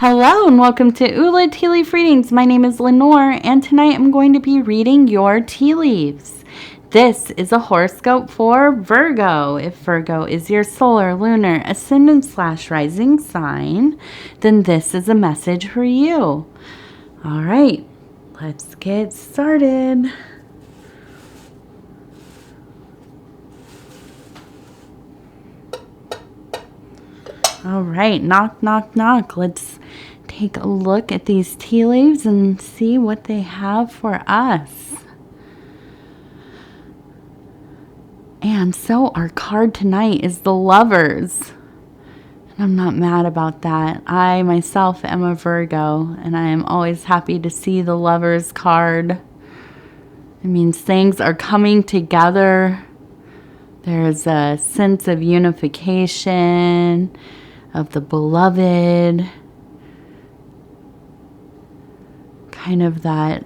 Hello and welcome to Ula Tea Leaf Readings. My name is Lenor and tonight I'm going to be reading your tea leaves. This is a horoscope for Virgo. If Virgo is your solar, lunar, ascendant/rising sign, then this is a message for you. All right, let's get started. All right, knock, knock, knock. Let's take a look at these tea leaves and see what they have for us. And so our card tonight is the Lovers. And I'm not mad about that. I myself am a Virgo, and I am always happy to see the Lovers card. It means things are coming together. There's a sense of unification, of the beloved, kind of that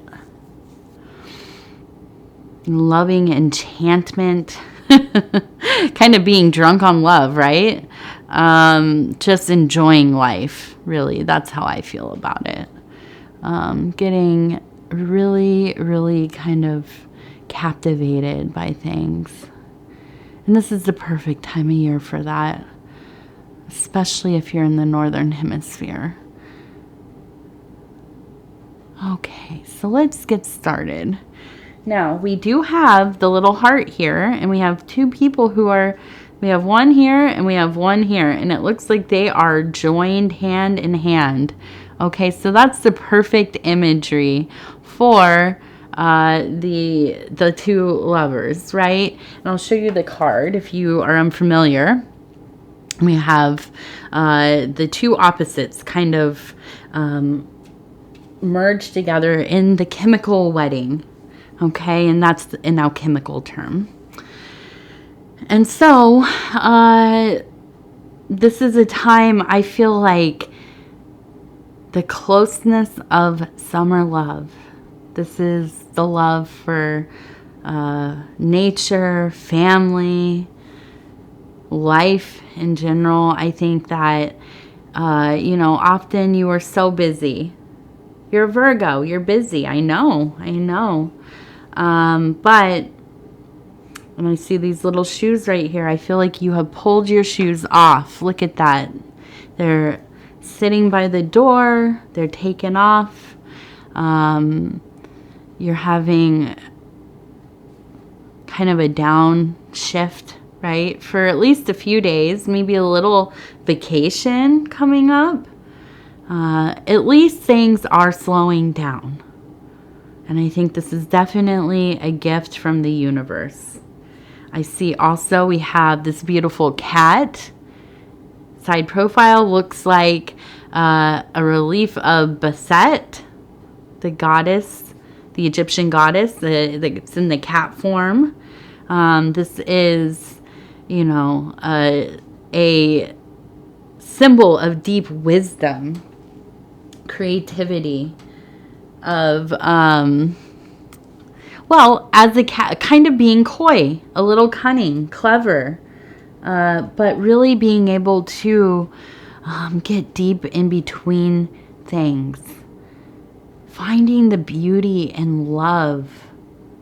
loving enchantment, kind of being drunk on love, right? Just enjoying life, really. That's how I feel about it. Getting really, really kind of captivated by things. And this is the perfect time of year for that, especially if you're in the northern hemisphere. Okay, so let's get started. Now, we do have the little heart here, and we have two people we have one here and we have one here, and it looks like they are joined hand in hand. Okay, so that's the perfect imagery for the two lovers, right? And I'll show you the card if you are unfamiliar. We have the two opposites kind of merged together in the chemical wedding, okay? And that's an alchemical term. And so this is a time I feel like the closeness of summer love. This is the love for nature, family, life in general. I think that, often you are so busy. You're a Virgo. You're busy. I know. But when I see these little shoes right here, I feel like you have pulled your shoes off. Look at that. They're sitting by the door. They're taken off. You're having kind of a downshift, right? For at least a few days, maybe a little vacation coming up. At least things are slowing down. And I think this is definitely a gift from the universe. I see also we have this beautiful cat. Side profile looks like a relief of Bastet, the goddess, the Egyptian goddess. It's in the cat form. This is, a symbol of deep wisdom, creativity, of, as a cat, kind of being coy, a little cunning, clever, but really being able to get deep in between things, finding the beauty and love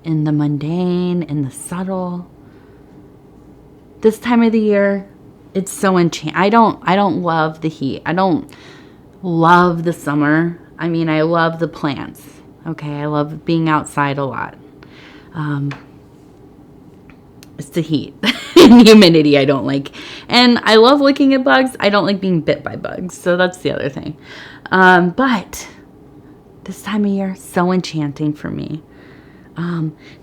in the mundane, in the subtle. This time of the year, it's so enchanting. I don't love the heat. I don't love the summer. I mean, I love the plants. Okay, I love being outside a lot. It's the heat and humidity I don't like. And I love looking at bugs. I don't like being bit by bugs. So that's the other thing. But this time of year, so enchanting for me.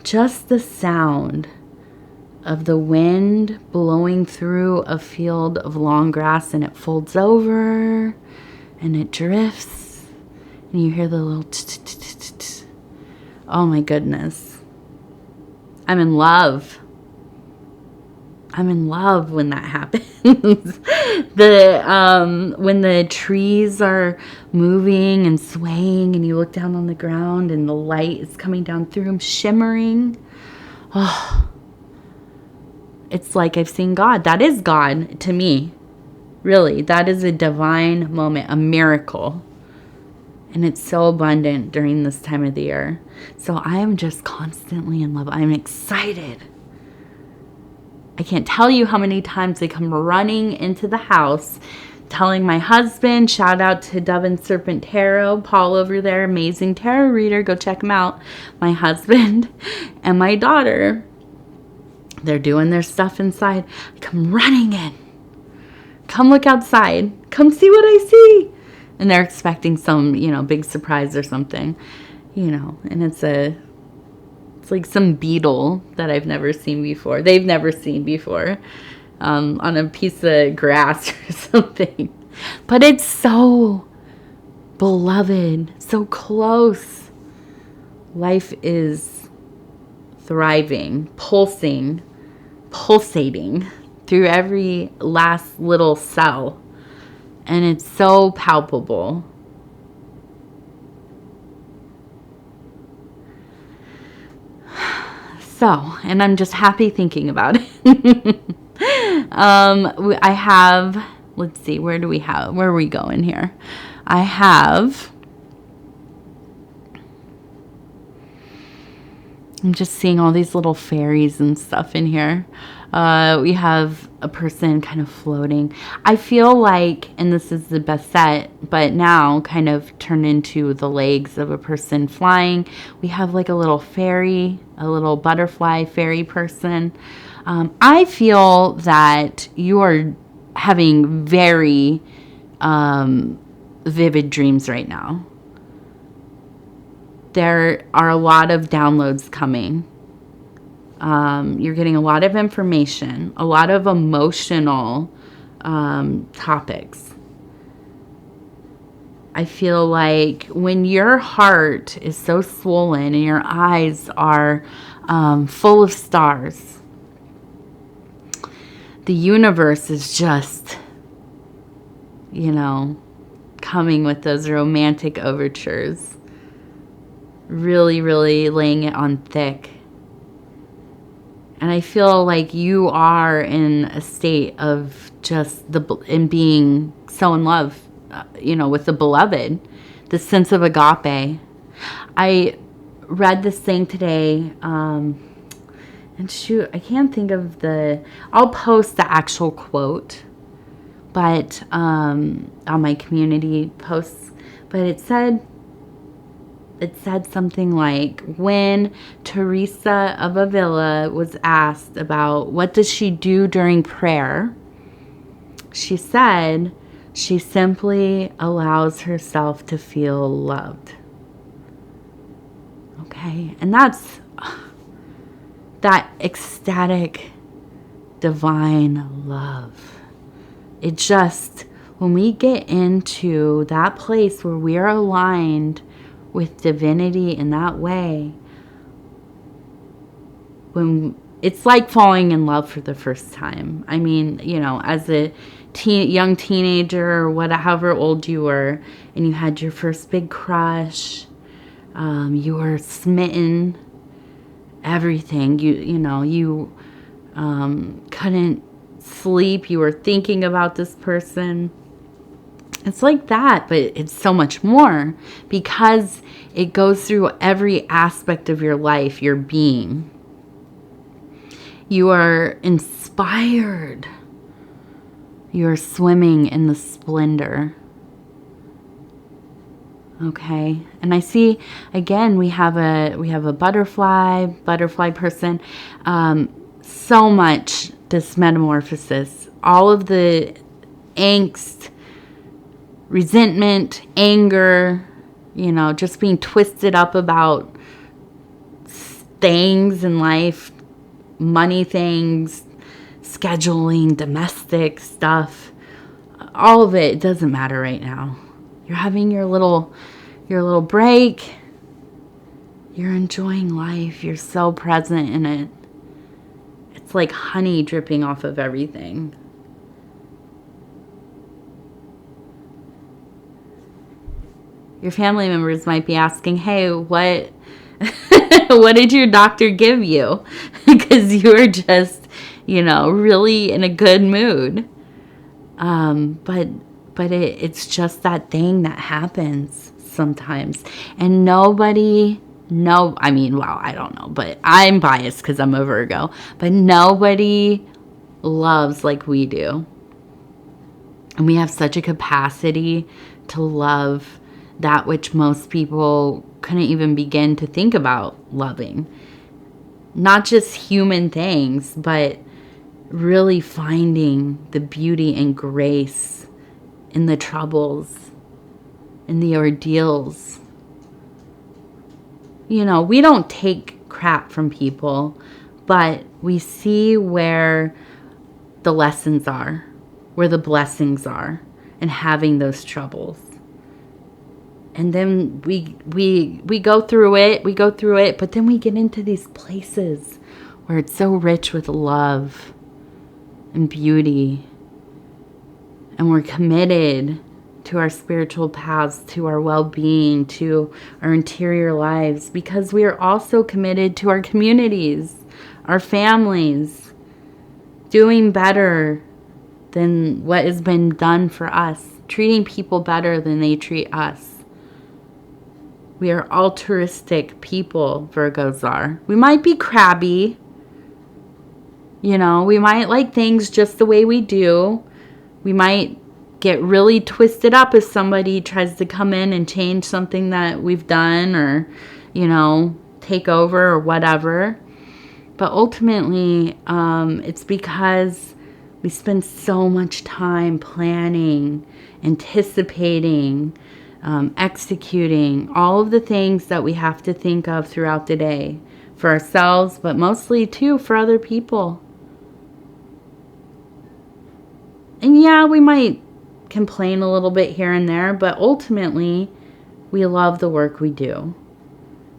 Just the sound of the wind blowing through a field of long grass, and it folds over and it drifts and you hear the little t-t-t-t-t. Oh my goodness. I'm in love when that happens. When the trees are moving and swaying and you look down on the ground and the light is coming down through them, shimmering. Oh, it's like I've seen God. That is God to me. Really, that is a divine moment, a miracle. And it's so abundant during this time of the year. So I am just constantly in love. I'm excited. I can't tell you how many times they come running into the house telling my husband, shout out to Dove and Serpent Tarot, Paul over there, amazing tarot reader, go check him out. My husband and my daughter, they're doing their stuff inside. I come running in. Come look outside. Come see what I see. And they're expecting some, big surprise or something, and it's like some beetle that I've never seen before. They've never seen before. On a piece of grass or something. But it's so beloved, so close. Life is thriving, pulsating through every last little cell. And it's so palpable. So, and I'm just happy thinking about it. I have, let's see, where are we going here? I'm just seeing all these little fairies and stuff in here. We have a person kind of floating. I feel like, and this is the best set, but now kind of turned into the legs of a person flying. We have like a little fairy, a little butterfly fairy person. I feel that you are having very vivid dreams right now. There are a lot of downloads coming. You're getting a lot of information, a lot of emotional topics. I feel like when your heart is so swollen and your eyes are full of stars, the universe is just, coming with those romantic overtures. Really, really laying it on thick. And I feel like you are in a state of just being so in love, with the beloved, the sense of agape. I read this thing today, and shoot, I can't think of I'll post the actual quote, but on my community posts, but it said something like, when Teresa of Avila was asked about what does she do during prayer, she said she simply allows herself to feel loved. Okay, and that's that ecstatic, divine love. It just, when we get into that place where we are aligned with divinity in that way, when it's like falling in love for the first time. I mean, as a young teenager or however old you were, and you had your first big crush, you were smitten, everything, you couldn't sleep, you were thinking about this person. It's like that, but it's so much more, because it goes through every aspect of your life, your being. You are inspired. You are swimming in the splendor. Okay, and I see again we have a butterfly person. So much this metamorphosis, all of the angst, resentment, anger, just being twisted up about things in life, money things, scheduling, domestic stuff, all of it doesn't matter right now. You're having your little break. You're enjoying life. You're so present in it. It's like honey dripping off of everything. Your family members might be asking, hey, what did your doctor give you? Because you were just, really in a good mood. But it's just that thing that happens sometimes. And I don't know, but I'm biased because I'm a Virgo. But nobody loves like we do. And we have such a capacity to love that which most people couldn't even begin to think about loving. Not just human things, but really finding the beauty and grace in the troubles, in the ordeals. You know, we don't take crap from people, but we see where the lessons are, where the blessings are, and having those troubles. And then we go through it, but then we get into these places where it's so rich with love and beauty. And we're committed to our spiritual paths, to our well-being, to our interior lives, because we are also committed to our communities, our families, doing better than what has been done for us, treating people better than they treat us. We are altruistic people, Virgos are. We might be crabby. You know, we might like things just the way we do. We might get really twisted up if somebody tries to come in and change something that we've done or, you know, take over or whatever. But ultimately, it's because we spend so much time planning, anticipating, executing all of the things that we have to think of throughout the day for ourselves, but mostly too for other people. And yeah, we might complain a little bit here and there, but ultimately we love the work we do.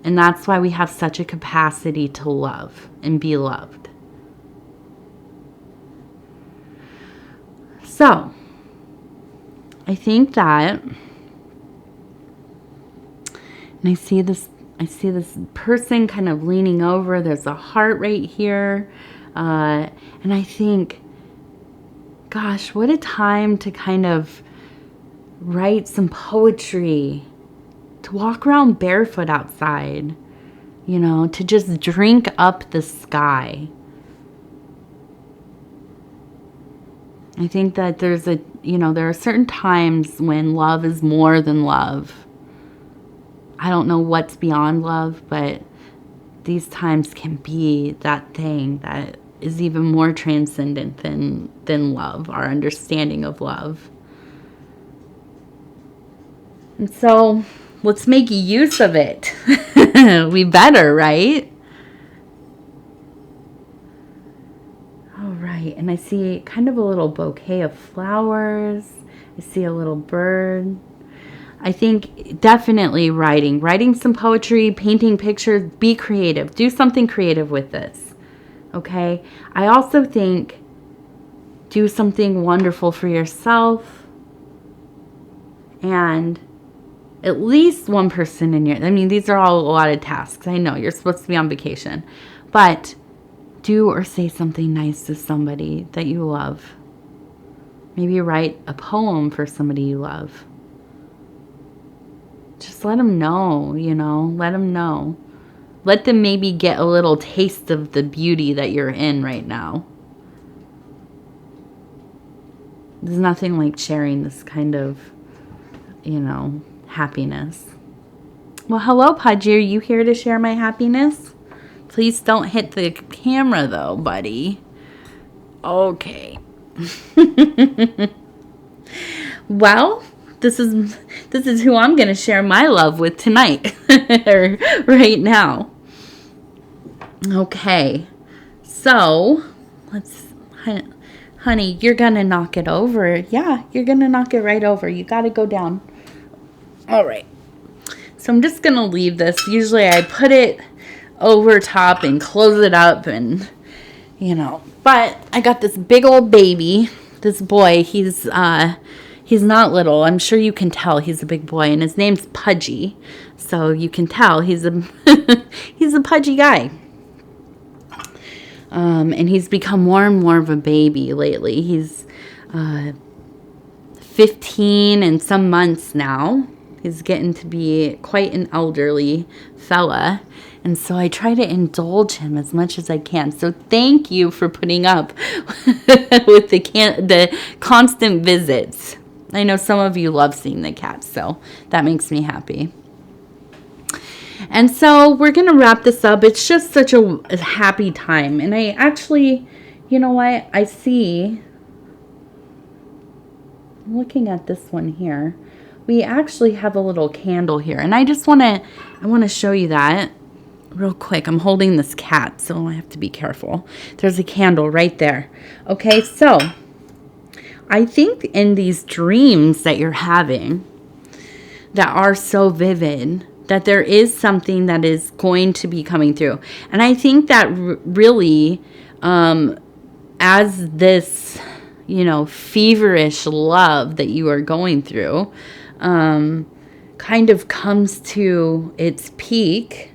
And that's why we have such a capacity to love and be loved. So, I think that, and I see this person kind of leaning over. There's a heart right here. And I think, gosh, what a time to kind of write some poetry, to walk around barefoot outside, you know, to just drink up the sky. I think that there are certain times when love is more than love. I don't know what's beyond love, but these times can be that thing that is even more transcendent than love, our understanding of love. And so let's make use of it. We better, right? All right, and I see kind of a little bouquet of flowers. I see a little bird. I think definitely writing some poetry, painting pictures, be creative. Do something creative with this, okay? I also think do something wonderful for yourself and at least one person in your, I mean, these are all a lot of tasks. I know you're supposed to be on vacation, but do or say something nice to somebody that you love. Maybe write a poem for somebody you love. Just let them know, you know, let them know. Let them maybe get a little taste of the beauty that you're in right now. There's nothing like sharing this kind of, you know, happiness. Well, hello, Pudgy. Are you here to share my happiness? Please don't hit the camera, though, buddy. Okay. Well, this is who I'm going to share my love with tonight, or right now. Okay. So, honey, you're going to knock it over. Yeah, you're going to knock it right over. You got to go down. All right. So I'm just going to leave this. Usually I put it over top and close it up and, you know, but I got this big old baby, this boy. He's not little. I'm sure you can tell he's a big boy, and his name's Pudgy. So you can tell he's a he's a pudgy guy. And he's become more and more of a baby lately. He's 15 and some months now. He's getting to be quite an elderly fella. And so I try to indulge him as much as I can. So thank you for putting up with the constant visits. I know some of you love seeing the cats, so that makes me happy. And so we're going to wrap this up. It's just such a happy time. And I actually, you know what? I see, I'm looking at this one here. We actually have a little candle here. And I just want to show you that real quick. I'm holding this cat, so I have to be careful. There's a candle right there. Okay, so I think in these dreams that you're having that are so vivid, that there is something that is going to be coming through. And I think that really, as this, feverish love that you are going through, kind of comes to its peak.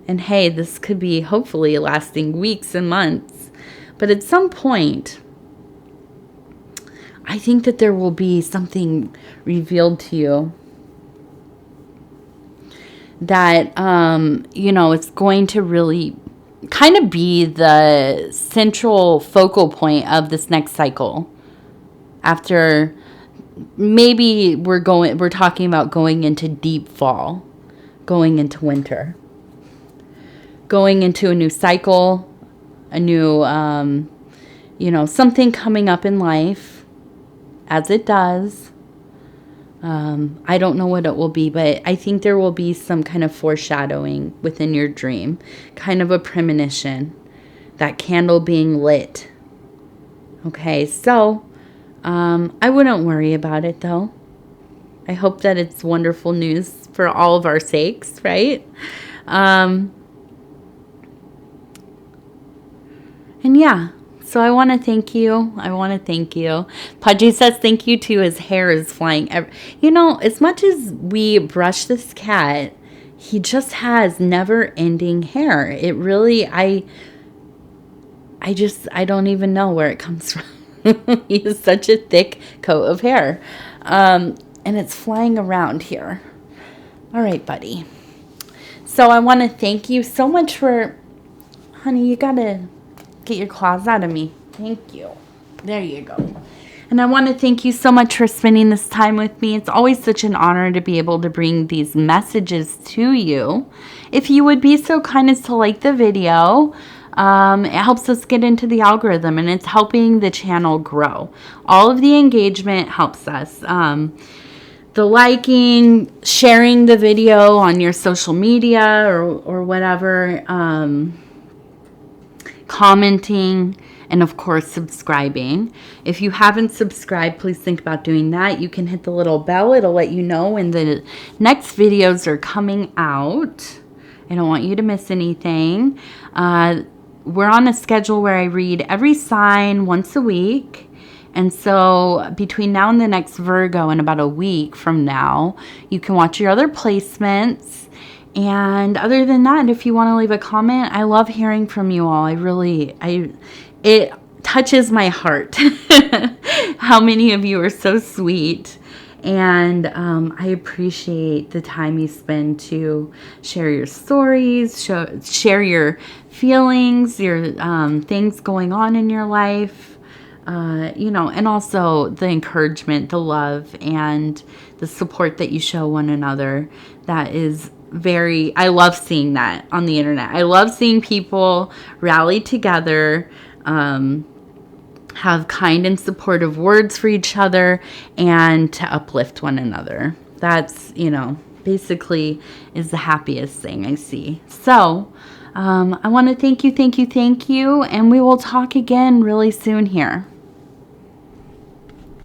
And hey, this could be hopefully lasting weeks and months. But at some point, I think that there will be something revealed to you that, it's going to really kind of be the central focal point of this next cycle. After maybe we're talking about going into deep fall, going into winter, going into a new cycle, a new, something coming up in life, as it does. I don't know what it will be, but I think there will be some kind of foreshadowing within your dream, kind of a premonition, that candle being lit. Okay, so I wouldn't worry about it, though. I hope that it's wonderful news for all of our sakes, right? And yeah. So I want to thank you. Pudgy says thank you too. His hair is flying. As much as we brush this cat, he just has never-ending hair. It really, I don't even know where it comes from. He has such a thick coat of hair. And it's flying around here. All right, buddy. So I want to thank you so much for, honey, you got to get your claws out of me. Thank you. There you go. And I want to thank you so much for spending this time with me. It's always such an honor to be able to bring these messages to you. If you would be so kind as to like the video, it helps us get into the algorithm, and it's helping the channel grow. All of the engagement helps us. The liking, sharing the video on your social media or whatever, commenting, and of course subscribing. If you haven't subscribed, please think about doing that. You can hit the little bell. It'll let you know when the next videos are coming out. I don't want you to miss anything. We're on a schedule where I read every sign once a week. And so between now and the next Virgo, in about a week from now, you can watch your other placements. And other than that, if you want to leave a comment, I love hearing from you all. It touches my heart how many of you are so sweet. And I appreciate the time you spend to share your stories, share your feelings, your things going on in your life, and also the encouragement, the love, and the support that you show one another. That is I love seeing that on the internet. I love seeing people rally together, have kind and supportive words for each other, and to uplift one another. That's, basically is the happiest thing I see. So, I want to thank you, and we will talk again really soon here.